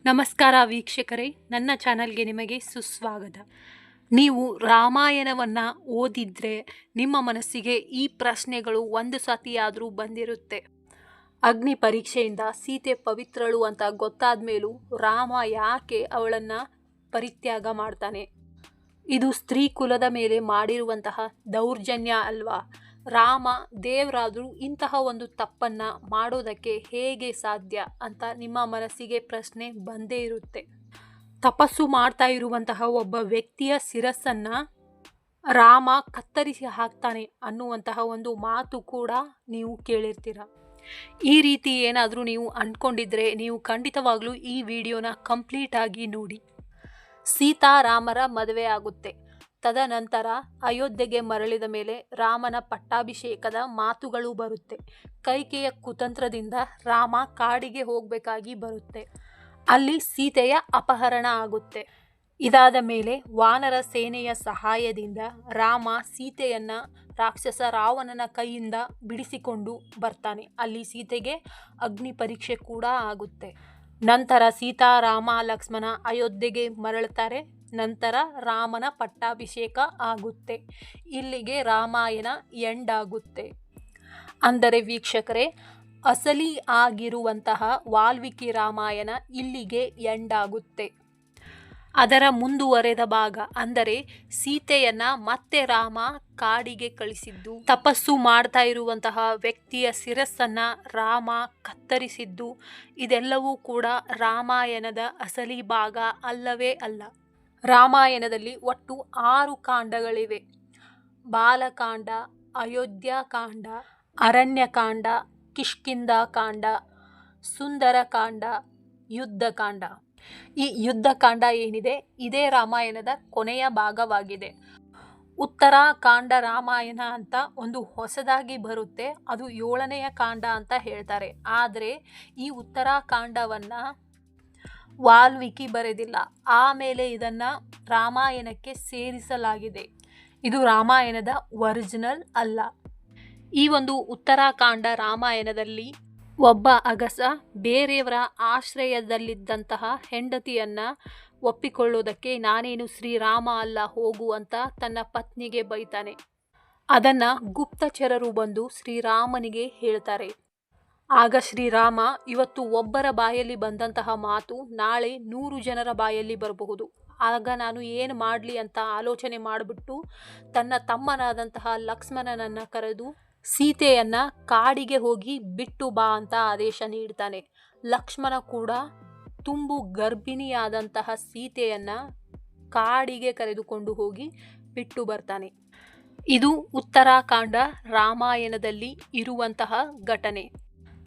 ನಮಸ್ಕಾರ ವೀಕ್ಷಕರೇ, ನನ್ನ ಚಾನಲ್ಗೆ ನಿಮಗೆ ಸುಸ್ವಾಗತ. ನೀವು ರಾಮಾಯಣವನ್ನು ಓದಿದ್ರೆ ನಿಮ್ಮ ಮನಸ್ಸಿಗೆ ಈ ಪ್ರಶ್ನೆಗಳು ಒಂದು ಸತಿಯಾದರೂ ಬಂದಿರುತ್ತೆ. ಅಗ್ನಿ ಪರೀಕ್ಷೆಯಿಂದ ಸೀತೆ ಪವಿತ್ರಳು ಅಂತ ಗೊತ್ತಾದ ಮೇಲೂ ರಾಮ ಯಾಕೆ ಅವಳನ್ನು ಪರಿತ್ಯಾಗ ಮಾಡ್ತಾನೆ? ಇದು ಸ್ತ್ರೀ ಕುಲದ ಮೇಲೆ ಮಾಡಿರುವಂತಹ ದೌರ್ಜನ್ಯ ಅಲ್ವಾ? ರಾಮ ದೇವರಾದರೂ ಇಂತಹ ಒಂದು ತಪ್ಪನ್ನು ಮಾಡೋದಕ್ಕೆ ಹೇಗೆ ಸಾಧ್ಯ ಅಂತ ನಿಮ್ಮ ಮನಸ್ಸಿಗೆ ಪ್ರಶ್ನೆ ಬಂದೇ ಇರುತ್ತೆ. ತಪಸ್ಸು ಮಾಡ್ತಾ ಇರುವಂತಹ ಒಬ್ಬ ವ್ಯಕ್ತಿಯ ಶಿರಸ್ಸನ್ನು ರಾಮ ಕತ್ತರಿಸಿ ಹಾಕ್ತಾನೆ ಅನ್ನುವಂತಹ ಒಂದು ಮಾತು ಕೂಡ ನೀವು ಕೇಳಿರ್ತೀರ. ಈ ರೀತಿ ಏನಾದರೂ ನೀವು ಅಂದ್ಕೊಂಡಿದ್ರೆ ನೀವು ಖಂಡಿತವಾಗ್ಲೂ ಈ ವಿಡಿಯೋನ ಕಂಪ್ಲೀಟ್ ಆಗಿ ನೋಡಿ. ಸೀತಾರಾಮರ ಮದುವೆ ಆಗುತ್ತೆ. ತದನಂತರ ಅಯೋಧ್ಯೆಗೆ ಮರಳಿದ ಮೇಲೆ ರಾಮನ ಪಟ್ಟಾಭಿಷೇಕದ ಮಾತುಗಳು ಬರುತ್ತೆ. ಕೈಕೆಯ ಕುತಂತ್ರದಿಂದ ರಾಮ ಕಾಡಿಗೆ ಹೋಗಬೇಕಾಗಿ ಬರುತ್ತೆ. ಅಲ್ಲಿ ಸೀತೆಯ ಅಪಹರಣ ಆಗುತ್ತೆ. ಇದಾದ ಮೇಲೆ ವಾನರ ಸೇನೆಯ ಸಹಾಯದಿಂದ ರಾಮ ಸೀತೆಯನ್ನ ರಾಕ್ಷಸ ರಾವಣನ ಕೈಯಿಂದ ಬಿಡಿಸಿಕೊಂಡು ಬರ್ತಾನೆ. ಅಲ್ಲಿ ಸೀತೆಗೆ ಅಗ್ನಿ ಪರೀಕ್ಷೆ ಕೂಡ ಆಗುತ್ತೆ. ನಂತರ ಸೀತಾರಾಮ ಲಕ್ಷ್ಮಣ ಅಯೋಧ್ಯೆಗೆ ಮರಳುತ್ತಾರೆ. ನಂತರ ರಾಮನ ಪಟ್ಟಾಭಿಷೇಕ ಆಗುತ್ತೆ. ಇಲ್ಲಿಗೆ ರಾಮಾಯಣ ಎಂಡ್ ಆಗುತ್ತೆ. ಅಂದರೆ ವೀಕ್ಷಕರೇ, ಅಸಲಿ ಆಗಿರುವಂತಹ ವಾಲ್ಮೀಕಿ ರಾಮಾಯಣ ಇಲ್ಲಿಗೆ ಎಂಡ್ ಆಗುತ್ತೆ. ಅದರ ಮುಂದುವರೆದ ಭಾಗ ಅಂದರೆ ಸೀತೆಯನ್ನ ಮತ್ತೆ ರಾಮ ಕಾಡಿಗೆ ಕಳಿಸಿದ್ದು, ತಪಸ್ಸು ಮಾಡ್ತಾ ಇರುವಂತಹ ವ್ಯಕ್ತಿಯ ಶಿರಸ್ಸನ್ನ ರಾಮ ಕತ್ತರಿಸಿದ್ದು, ಇದೆಲ್ಲವೂ ಕೂಡ ರಾಮಾಯಣದ ಅಸಲಿ ಭಾಗ ಅಲ್ಲವೇ ಅಲ್ಲ. ರಾಮಾಯಣದಲ್ಲಿ ಒಟ್ಟು 6 ಕಾಂಡಗಳಿವೆ. ಬಾಲಕಾಂಡ, ಅಯೋಧ್ಯಕಾಂಡ, ಅರಣ್ಯಕಾಂಡ, ಕಿಷ್ಕಿಂಧಾಕಾಂಡ, ಸುಂದರಕಾಂಡ, ಯುದ್ಧಕಾಂಡ. ಈ ಯುದ್ಧಕಾಂಡ ಏನಿದೆ ಇದೇ ರಾಮಾಯಣದ ಕೊನೆಯ ಭಾಗವಾಗಿದೆ. ಉತ್ತರಾಕಾಂಡ ರಾಮಾಯಣ ಅಂತ ಒಂದು ಹೊಸದಾಗಿ ಬರುತ್ತೆ. ಅದು 7ನೆಯ ಕಾಂಡ ಅಂತ ಹೇಳ್ತಾರೆ. ಆದರೆ ಈ ಉತ್ತರಾಕಾಂಡವನ್ನು ವಾಲ್ಮೀಕಿ ಬರೆದಿಲ್ಲ. ಆಮೇಲೆ ಇದನ್ನು ರಾಮಾಯಣಕ್ಕೆ ಸೇರಿಸಲಾಗಿದೆ. ಇದು ರಾಮಾಯಣದ ಒರಿಜಿನಲ್ ಅಲ್ಲ. ಈ ಒಂದು ಉತ್ತರಾಕಾಂಡ ರಾಮಾಯಣದಲ್ಲಿ ಒಬ್ಬ ಅಗಸ ಬೇರೆಯವರ ಆಶ್ರಯದಲ್ಲಿದ್ದಂತಹ ಹೆಂಡತಿಯನ್ನು ಒಪ್ಪಿಕೊಳ್ಳೋದಕ್ಕೆ ನಾನೇನು ಶ್ರೀರಾಮ ಅಲ್ಲ ಹೋಗು ಅಂತ ತನ್ನ ಪತ್ನಿಗೆ ಬೈತಾನೆ. ಅದನ್ನು ಗುಪ್ತಚರರು ಬಂದು ಶ್ರೀರಾಮನಿಗೆ ಹೇಳ್ತಾರೆ. ಆಗ ಶ್ರೀರಾಮ, ಇವತ್ತು ಒಬ್ಬರ ಬಾಯಲ್ಲಿ ಬಂದಂತಹ ಮಾತು ನಾಳೆ 100 ಜನರ ಬಾಯಲ್ಲಿ ಬರಬಹುದು. ಆಗ ನಾನು ಏನು ಮಾಡಲಿ ಅಂತ ಆಲೋಚನೆ ಮಾಡಿಬಿಟ್ಟು ತನ್ನ ತಮ್ಮನಾದಂತಹ ಲಕ್ಷ್ಮಣನನ್ನು ಕರೆದು ಸೀತೆಯನ್ನು ಕಾಡಿಗೆ ಹೋಗಿ ಬಿಟ್ಟು ಬಾ ಅಂತ ಆದೇಶ ನೀಡ್ತಾನೆ. ಲಕ್ಷ್ಮಣ ಕೂಡ ತುಂಬು ಗರ್ಭಿಣಿಯಾದಂತಹ ಸೀತೆಯನ್ನು ಕಾಡಿಗೆ ಕರೆದುಕೊಂಡು ಹೋಗಿ ಬಿಟ್ಟು ಬರ್ತಾನೆ. ಇದು ಉತ್ತರಾಕಾಂಡ ರಾಮಾಯಣದಲ್ಲಿ ಇರುವಂತಹ ಘಟನೆ.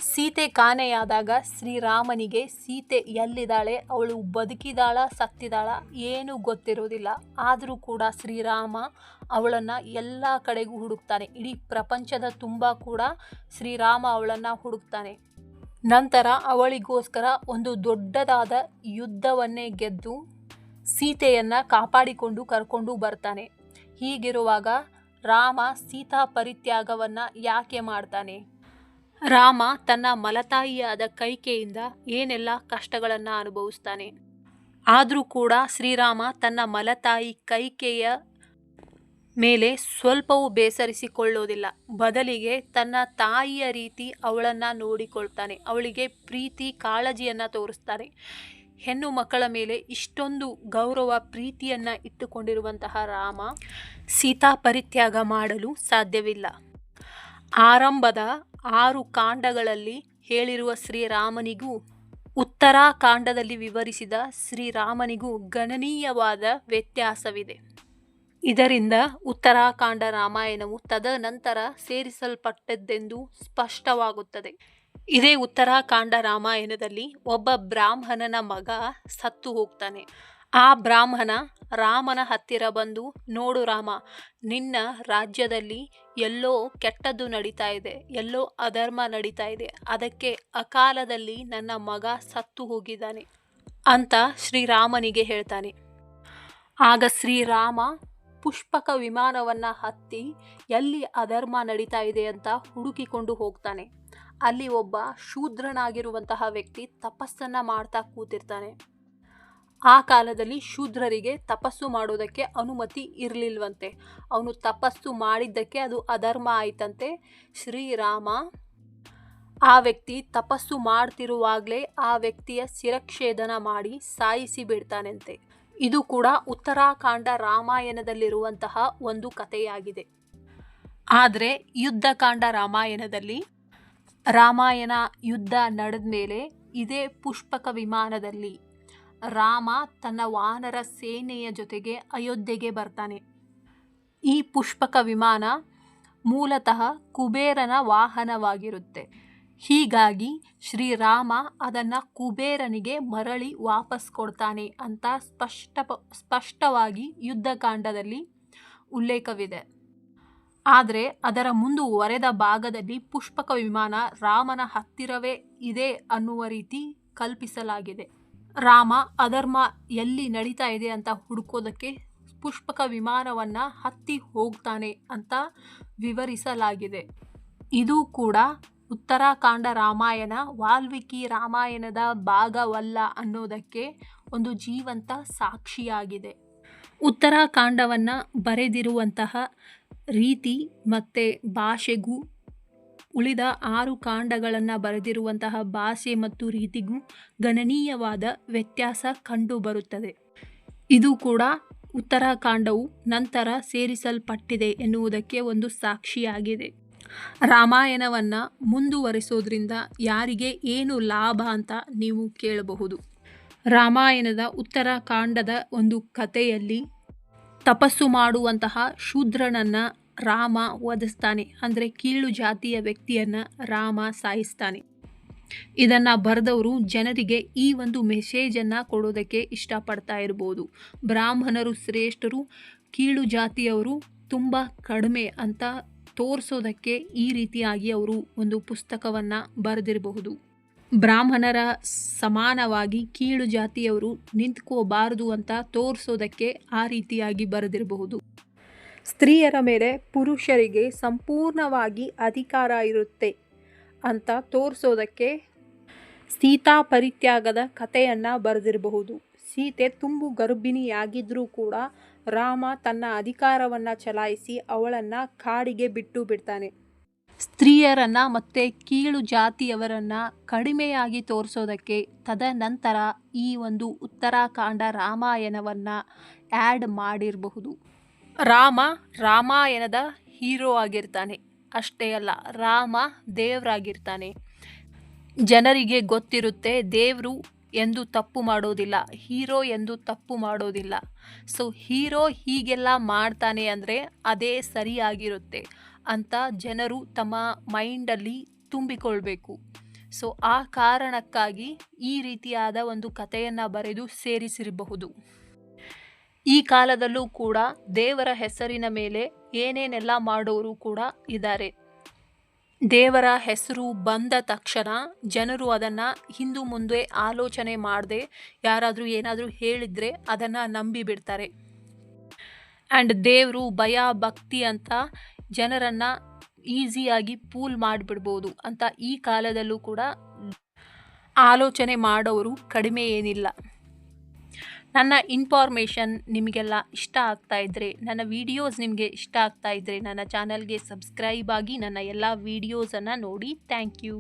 ಸೀತೆ ಕಾಣೆಯಾದಾಗ ಶ್ರೀರಾಮನಿಗೆ ಸೀತೆ ಎಲ್ಲಿದ್ದಾಳೆ, ಅವಳು ಬದುಕಿದಾಳ ಸತ್ತಿದಾಳ ಏನೂ ಗೊತ್ತಿರೋದಿಲ್ಲ. ಆದರೂ ಕೂಡ ಶ್ರೀರಾಮ ಅವಳನ್ನು ಎಲ್ಲ ಕಡೆಗೂ ಹುಡುಕ್ತಾನೆ. ಇಡೀ ಪ್ರಪಂಚದ ತುಂಬ ಕೂಡ ಶ್ರೀರಾಮ ಅವಳನ್ನು ಹುಡುಕ್ತಾನೆ. ನಂತರ ಅವಳಿಗೋಸ್ಕರ ಒಂದು ದೊಡ್ಡದಾದ ಯುದ್ಧವನ್ನೇ ಗೆದ್ದು ಸೀತೆಯನ್ನು ಕಾಪಾಡಿಕೊಂಡು ಕರ್ಕೊಂಡು ಬರ್ತಾನೆ. ಹೀಗಿರುವಾಗ ರಾಮ ಸೀತಾ ಪರಿತ್ಯಾಗವನ್ನು ಯಾಕೆ ಮಾಡ್ತಾನೆ? ರಾಮ ತನ್ನ ಮಲತಾಯಿಯಾದ ಕೈಕೆಯಿಂದ ಏನೆಲ್ಲ ಕಷ್ಟಗಳನ್ನು ಅನುಭವಿಸ್ತಾನೆ. ಆದರೂ ಕೂಡ ಶ್ರೀರಾಮ ತನ್ನ ಮಲತಾಯಿ ಕೈಕೆಯ ಮೇಲೆ ಸ್ವಲ್ಪವೂ ಬೇಸರಿಸಿಕೊಳ್ಳೋದಿಲ್ಲ. ಬದಲಿಗೆ ತನ್ನ ತಾಯಿಯ ರೀತಿ ಅವಳನ್ನು ನೋಡಿಕೊಳ್ತಾನೆ. ಅವಳಿಗೆ ಪ್ರೀತಿ ಕಾಳಜಿಯನ್ನು ತೋರಿಸ್ತಾನೆ. ಹೆಣ್ಣು ಮಕ್ಕಳ ಮೇಲೆ ಇಷ್ಟೊಂದು ಗೌರವ ಪ್ರೀತಿಯನ್ನು ಇಟ್ಟುಕೊಂಡಿರುವಂತಹ ರಾಮ ಸೀತಾ ಪರಿತ್ಯಾಗ ಮಾಡಲು ಸಾಧ್ಯವಿಲ್ಲ. ಆರಂಭದ 6 ಕಾಂಡಗಳಲ್ಲಿ ಹೇಳಿರುವ ಶ್ರೀರಾಮನಿಗೂ ಉತ್ತರಾಕಾಂಡದಲ್ಲಿ ವಿವರಿಸಿದ ಶ್ರೀರಾಮನಿಗೂ ಗಣನೀಯವಾದ ವ್ಯತ್ಯಾಸವಿದೆ. ಇದರಿಂದ ಉತ್ತರಾಕಾಂಡ ರಾಮಾಯಣವು ತದನಂತರ ಸೇರಿಸಲ್ಪಟ್ಟದ್ದೆಂದು ಸ್ಪಷ್ಟವಾಗುತ್ತದೆ. ಇದೇ ಉತ್ತರಾಕಾಂಡ ರಾಮಾಯಣದಲ್ಲಿ ಒಬ್ಬ ಬ್ರಾಹ್ಮಣನ ಮಗ ಸತ್ತು ಹೋಗ್ತಾನೆ. ಆ ಬ್ರಾಹ್ಮಣ ರಾಮನ ಹತ್ತಿರ ಬಂದು, ನೋಡು ರಾಮ, ನಿನ್ನ ರಾಜ್ಯದಲ್ಲಿ ಎಲ್ಲೋ ಕೆಟ್ಟದ್ದು ನಡೀತಾ ಇದೆ, ಎಲ್ಲೋ ಅಧರ್ಮ ನಡೀತಾ ಇದೆ. ಅದಕ್ಕೆ ಅಕಾಲದಲ್ಲಿ ನನ್ನ ಮಗ ಸತ್ತು ಹೋಗಿದ್ದಾನೆ ಅಂತ ಶ್ರೀರಾಮನಿಗೆ ಹೇಳ್ತಾನೆ. ಆಗ ಶ್ರೀರಾಮ ಪುಷ್ಪಕ ವಿಮಾನವನ್ನು ಹತ್ತಿ ಎಲ್ಲಿ ಅಧರ್ಮ ನಡೀತಾ ಇದೆ ಅಂತ ಹುಡುಕಿಕೊಂಡು ಹೋಗ್ತಾನೆ. ಅಲ್ಲಿ ಒಬ್ಬ ಶೂದ್ರನಾಗಿರುವಂತಹ ವ್ಯಕ್ತಿ ತಪಸ್ಸನ್ನು ಮಾಡ್ತಾ ಕೂತಿರ್ತಾನೆ. ಆ ಕಾಲದಲ್ಲಿ ಶೂದ್ರರಿಗೆ ತಪಸ್ಸು ಮಾಡೋದಕ್ಕೆ ಅನುಮತಿ ಇರಲಿಲ್ವಂತೆ. ಅವನು ತಪಸ್ಸು ಮಾಡಿದ್ದಕ್ಕೆ ಅದು ಅಧರ್ಮ ಆಯ್ತಂತೆ. ಶ್ರೀರಾಮ ಆ ವ್ಯಕ್ತಿ ತಪಸ್ಸು ಮಾಡ್ತಿರುವಾಗಲೇ ಆ ವ್ಯಕ್ತಿಯ ಶಿರಚ್ಛೇದನ ಮಾಡಿ ಸಾಯಿಸಿ ಬಿಡ್ತಾನಂತೆ. ಇದು ಕೂಡ ಉತ್ತರಾಖಂಡ ರಾಮಾಯಣದಲ್ಲಿರುವಂತಹ ಒಂದು ಕಥೆಯಾಗಿದೆ. ಆದರೆ ಯುದ್ಧಕಾಂಡ ರಾಮಾಯಣದಲ್ಲಿ ರಾಮಾಯಣ ಯುದ್ಧ ನಡೆದ ಮೇಲೆ ಇದೇ ಪುಷ್ಪಕ ವಿಮಾನದಲ್ಲಿ ರಾಮ ತನ್ನ ವಾನರ ಸೇನೆಯ ಜೊತೆಗೆ ಅಯೋಧ್ಯೆಗೆ ಬರ್ತಾನೆ. ಈ ಪುಷ್ಪಕ ವಿಮಾನ ಮೂಲತಃ ಕುಬೇರನ ವಾಹನವಾಗಿರುತ್ತೆ. ಹೀಗಾಗಿ ಶ್ರೀರಾಮ ಅದನ್ನು ಕುಬೇರನಿಗೆ ಮರಳಿ ವಾಪಸ್ ಕೊಡ್ತಾನೆ ಅಂತ ಸ್ಪಷ್ಟವಾಗಿ ಯುದ್ಧಕಾಂಡದಲ್ಲಿ ಉಲ್ಲೇಖವಿದೆ. ಆದರೆ ಅದರ ಮುಂದುವರೆದ ಭಾಗದಲ್ಲಿ ಪುಷ್ಪಕ ವಿಮಾನ ರಾಮನ ಹತ್ತಿರವೇ ಇದೆ ಅನ್ನುವ ರೀತಿ ಕಲ್ಪಿಸಲಾಗಿದೆ. ರಾಮ ಅಧರ್ಮ ಎಲ್ಲಿ ನಡೀತಾ ಇದೆ ಅಂತ ಹುಡುಕೋದಕ್ಕೆ ಪುಷ್ಪಕ ವಿಮಾನವನ್ನು ಹತ್ತಿ ಹೋಗ್ತಾನೆ ಅಂತ ವಿವರಿಸಲಾಗಿದೆ. ಇದು ಕೂಡ ಉತ್ತರಾಖಂಡ ರಾಮಾಯಣ ವಾಲ್ಮೀಕಿ ರಾಮಾಯಣದ ಭಾಗವಲ್ಲ ಅನ್ನೋದಕ್ಕೆ ಒಂದು ಜೀವಂತ ಸಾಕ್ಷಿಯಾಗಿದೆ. ಉತ್ತರಾಖಂಡವನ್ನು ಬರೆದಿರುವಂತಹ ರೀತಿ ಮತ್ತು ಭಾಷೆಗೂ ಉಳಿದ 6 ಕಾಂಡಗಳನ್ನು ಬರೆದಿರುವಂತಹ ಭಾಷೆ ಮತ್ತು ರೀತಿಗೂ ಗಣನೀಯವಾದ ವ್ಯತ್ಯಾಸ ಕಂಡುಬರುತ್ತದೆ. ಇದು ಕೂಡ ಉತ್ತರಾಖಂಡವು ನಂತರ ಸೇರಿಸಲ್ಪಟ್ಟಿದೆ ಎನ್ನುವುದಕ್ಕೆ ಒಂದು ಸಾಕ್ಷಿಯಾಗಿದೆ. ರಾಮಾಯಣವನ್ನು ಮುಂದುವರಿಸೋದ್ರಿಂದ ಯಾರಿಗೆ ಏನು ಲಾಭ ಅಂತ ನೀವು ಕೇಳಬಹುದು. ರಾಮಾಯಣದ ಉತ್ತರಾಖಂಡದ ಒಂದು ಕಥೆಯಲ್ಲಿ ತಪಸ್ಸು ಮಾಡುವಂತಹ ಶೂದ್ರನನ್ನು ರಾಮ ವಧಿಸ್ತಾನೆ. ಅಂದರೆ ಕೀಳು ಜಾತಿಯ ವ್ಯಕ್ತಿಯನ್ನು ರಾಮ ಸಾಯಿಸ್ತಾನೆ. ಇದನ್ನು ಬರೆದವರು ಜನರಿಗೆ ಈ ಒಂದು ಮೆಸೇಜನ್ನು ಕೊಡೋದಕ್ಕೆ ಇಷ್ಟಪಡ್ತಾ ಇರ್ಬೋದು. ಬ್ರಾಹ್ಮಣರು ಶ್ರೇಷ್ಠರು, ಕೀಳು ಜಾತಿಯವರು ತುಂಬ ಕಡಿಮೆ ಅಂತ ತೋರಿಸೋದಕ್ಕೆ ಈ ರೀತಿಯಾಗಿ ಅವರು ಒಂದು ಪುಸ್ತಕವನ್ನು ಬರೆದಿರಬಹುದು. ಬ್ರಾಹ್ಮಣರ ಸಮಾನವಾಗಿ ಕೀಳು ಜಾತಿಯವರು ನಿಂತ್ಕೋಬಾರದು ಅಂತ ತೋರಿಸೋದಕ್ಕೆ ಆ ರೀತಿಯಾಗಿ ಬರೆದಿರಬಹುದು. ಸ್ತ್ರೀಯರ ಮೇಲೆ ಪುರುಷರಿಗೆ ಸಂಪೂರ್ಣವಾಗಿ ಅಧಿಕಾರ ಇರುತ್ತೆ ಅಂತ ತೋರಿಸೋದಕ್ಕೆ ಸೀತಾ ಪರಿತ್ಯಾಗದ ಕಥೆಯನ್ನು ಬರೆದಿರಬಹುದು. ಸೀತೆ ತುಂಬು ಗರ್ಭಿಣಿಯಾಗಿದ್ದರೂ ಕೂಡ ರಾಮ ತನ್ನ ಅಧಿಕಾರವನ್ನು ಚಲಾಯಿಸಿ ಅವಳನ್ನು ಕಾಡಿಗೆ ಬಿಟ್ಟು ಬಿಡ್ತಾನೆ. ಸ್ತ್ರೀಯರನ್ನು ಮತ್ತು ಕೀಳು ಜಾತಿಯವರನ್ನು ಕಡಿಮೆಯಾಗಿ ತೋರಿಸೋದಕ್ಕೆ ತದನಂತರ ಈ ಒಂದು ಉತ್ತರಾಖಂಡ ರಾಮಾಯಣವನ್ನು ಆ್ಯಡ್ ಮಾಡಿರಬಹುದು. ರಾಮ ರಾಮಾಯಣದ ಹೀರೋ ಆಗಿರ್ತಾನೆ. ಅಷ್ಟೇ ಅಲ್ಲ, ರಾಮ ದೇವರಾಗಿರ್ತಾನೆ. ಜನರಿಗೆ ಗೊತ್ತಿರುತ್ತೆ ದೇವರು ಎಂದು ತಪ್ಪು ಮಾಡೋದಿಲ್ಲ, ಹೀರೋ ಎಂದು ತಪ್ಪು ಮಾಡೋದಿಲ್ಲ. ಸೊ ಹೀರೋ ಹೀಗೆಲ್ಲ ಮಾಡ್ತಾನೆ ಅಂದರೆ ಅದೇ ಸರಿಯಾಗಿರುತ್ತೆ ಅಂತ ಜನರು ತಮ್ಮ ಮೈಂಡಲ್ಲಿ ತುಂಬಿಕೊಳ್ಬೇಕು. ಸೊ ಆ ಕಾರಣಕ್ಕಾಗಿ ಈ ರೀತಿಯಾದ ಒಂದು ಕಥೆಯನ್ನು ಬರೆದು ಸೇರಿಸಿರಬಹುದು. ಈ ಕಾಲದಲ್ಲೂ ಕೂಡ ದೇವರ ಹೆಸರಿನ ಮೇಲೆ ಏನೇನೆಲ್ಲ ಮಾಡೋರು ಕೂಡ ಇದ್ದಾರೆ. ದೇವರ ಹೆಸರು ಬಂದ ತಕ್ಷಣ ಜನರು ಅದನ್ನು ಹಿಂದು ಮುಂದೆ ಆಲೋಚನೆ ಮಾಡದೆ ಯಾರಾದರೂ ಏನಾದರೂ ಹೇಳಿದರೆ ಅದನ್ನು ನಂಬಿ ಬಿಡ್ತಾರೆ. ಆ್ಯಂಡ್ ದೇವರು ಭಯ ಭಕ್ತಿ ಅಂತ ಜನರನ್ನು ಈಸಿಯಾಗಿ ಫೂಲ್ ಮಾಡಿಬಿಡ್ಬೋದು ಅಂತ ಈ ಕಾಲದಲ್ಲೂ ಕೂಡ ಆಲೋಚನೆ ಮಾಡೋರು ಕಡಿಮೆ ಏನಿಲ್ಲ. ನನ್ನ ಇನ್ಫಾರ್ಮೇಷನ್ ನಿಮಗೆಲ್ಲ ಇಷ್ಟ ಆಗ್ತಾ ಇದ್ದರೆ, ನನ್ನ ವೀಡಿಯೋಸ್ ನಿಮಗೆ ಇಷ್ಟ ಆಗ್ತಾ ಇದ್ದರೆ ನನ್ನ ಚಾನಲ್ಗೆ ಸಬ್ಸ್ಕ್ರೈಬ್ ಆಗಿ ನನ್ನ ಎಲ್ಲ ವೀಡಿಯೋಸನ್ನು ನೋಡಿ. Thank you.